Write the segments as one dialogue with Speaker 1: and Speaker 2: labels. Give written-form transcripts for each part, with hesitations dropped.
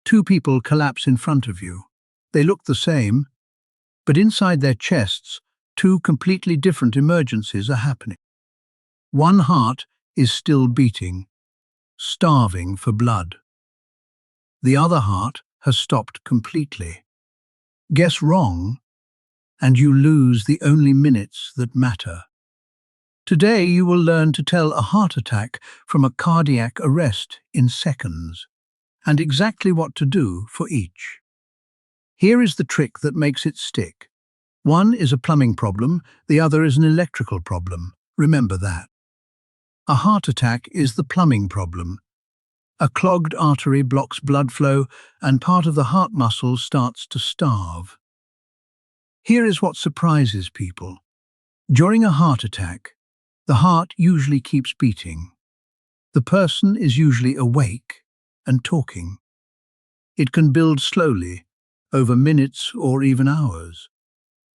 Speaker 1: Two people collapse in front of you. They look the same, but inside their chests, two completely different emergencies are happening. One heart is still beating, starving for blood. The other heart has stopped completely. Guess wrong, and you lose the only minutes that matter. Today you will learn to tell a heart attack from a cardiac arrest in seconds, and exactly what to do for each. Here is the trick that makes it stick. One is a plumbing problem, the other is an electrical problem. Remember that. A heart attack is the plumbing problem. A clogged artery blocks blood flow and part of the heart muscle starts to starve. Here is what surprises people. During a heart attack, the heart usually keeps beating. The person is usually awake and talking. It can build slowly, over minutes or even hours.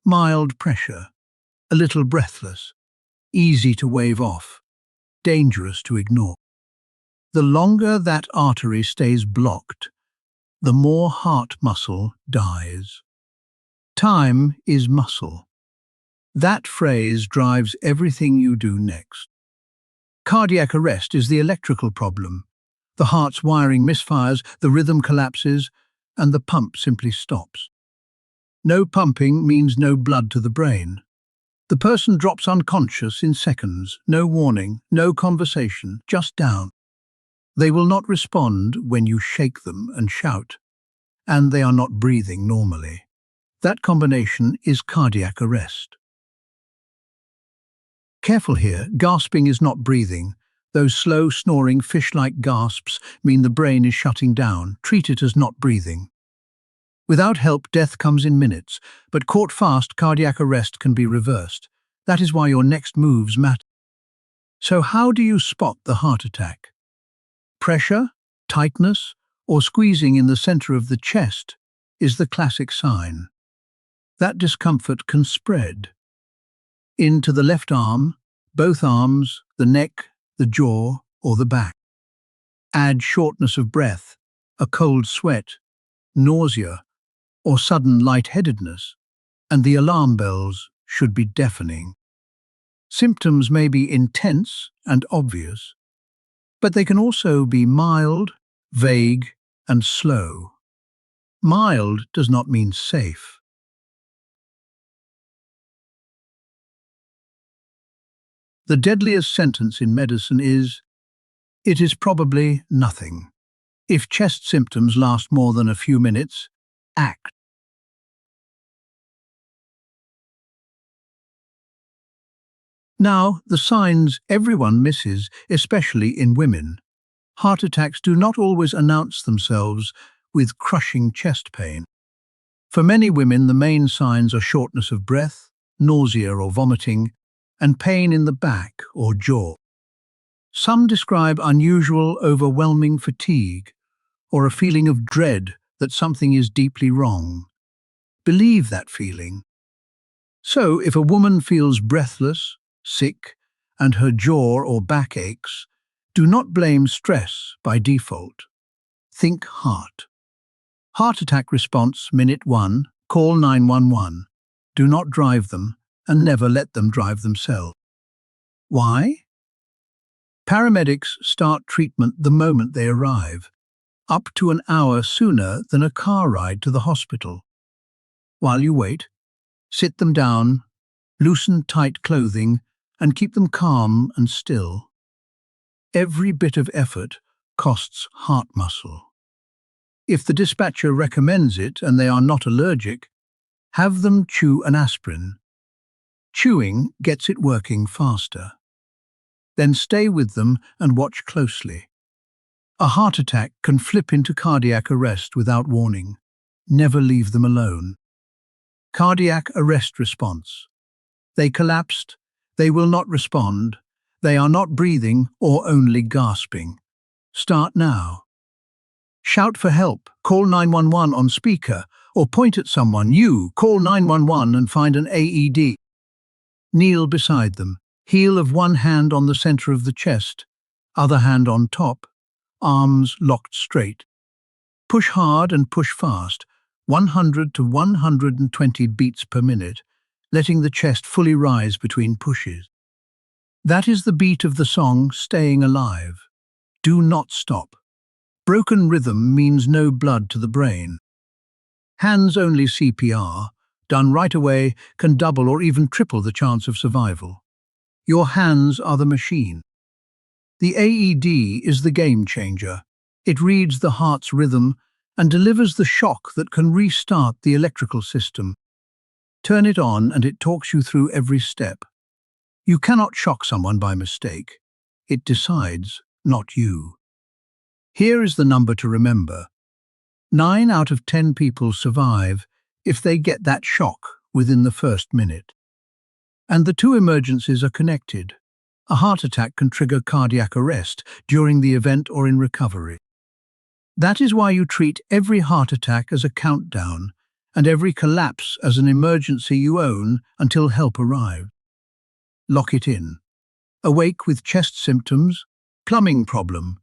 Speaker 1: Mild pressure, a little breathless, easy to wave off, dangerous to ignore. The longer that artery stays blocked, the more heart muscle dies. Time is muscle. That phrase drives everything you do next. Cardiac arrest is the electrical problem. The heart's wiring misfires, the rhythm collapses, and the pump simply stops. No pumping means no blood to the brain. The person drops unconscious in seconds, no warning, no conversation, just down. They will not respond when you shake them and shout, and they are not breathing normally. That combination is cardiac arrest. Careful here, gasping is not breathing. Those slow, snoring, fish-like gasps mean the brain is shutting down. Treat it as not breathing. Without help, death comes in minutes, but caught fast, cardiac arrest can be reversed. That is why your next moves matter. So how do you spot the heart attack? Pressure, tightness, or squeezing in the center of the chest is the classic sign. That discomfort can spread into the left arm, both arms, the neck, the jaw, or the back. Add shortness of breath, a cold sweat, nausea, or sudden lightheadedness, and the alarm bells should be deafening. Symptoms may be intense and obvious, but they can also be mild, vague, and slow. Mild does not mean safe. The deadliest sentence in medicine is, "It is probably nothing." If chest symptoms last more than a few minutes, act. Now, the signs everyone misses, especially in women. Heart attacks do not always announce themselves with crushing chest pain. For many women, the main signs are shortness of breath, nausea or vomiting, and pain in the back or jaw. Some describe unusual, overwhelming fatigue or a feeling of dread that something is deeply wrong. Believe that feeling. So, if a woman feels breathless, sick, and her jaw or back aches, do not blame stress by default. Think heart. Heart attack response, minute 1, call 911. Do not drive them, and never let them drive themselves. Why? Paramedics start treatment the moment they arrive, up to an hour sooner than a car ride to the hospital. While you wait, sit them down, loosen tight clothing, and keep them calm and still. Every bit of effort costs heart muscle. If the dispatcher recommends it and they are not allergic, have them chew an aspirin. Chewing gets it working faster. Then stay with them and watch closely. A heart attack can flip into cardiac arrest without warning. Never leave them alone. Cardiac arrest response. They collapsed. They will not respond. They are not breathing or only gasping. Start now. Shout for help, call 911 on speaker, or point at someone. You call 911 and find an AED. Kneel beside them, heel of one hand on the center of the chest, other hand on top, arms locked straight. Push hard and push fast, 100 to 120 beats per minute, letting the chest fully rise between pushes. That is the beat of the song Staying Alive. Do not stop. Broken rhythm means no blood to the brain. Hands-only CPR, done right away, can double or even triple the chance of survival. Your hands are the machine. The AED is the game changer. It reads the heart's rhythm and delivers the shock that can restart the electrical system. Turn it on and it talks you through every step. You cannot shock someone by mistake. It decides, not you. Here is the number to remember. 9 out of 10 people survive if they get that shock within the first minute. And the two emergencies are connected. A heart attack can trigger cardiac arrest during the event or in recovery. That is why you treat every heart attack as a countdown and every collapse as an emergency you own until help arrives. Lock it in. Awake with chest symptoms, plumbing problem.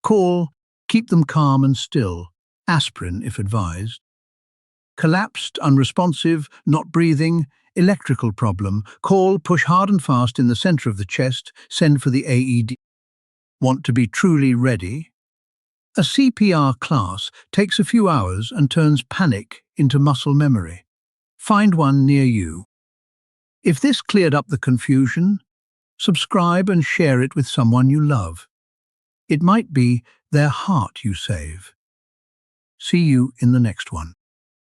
Speaker 1: Call, keep them calm and still. Aspirin if advised. Collapsed, unresponsive, not breathing, electrical problem. Call, push hard and fast in the center of the chest, send for the AED. Want to be truly ready? A CPR class takes a few hours and turns panic into muscle memory. Find one near you. If this cleared up the confusion, subscribe and share it with someone you love. It might be their heart you save. See you in the next one.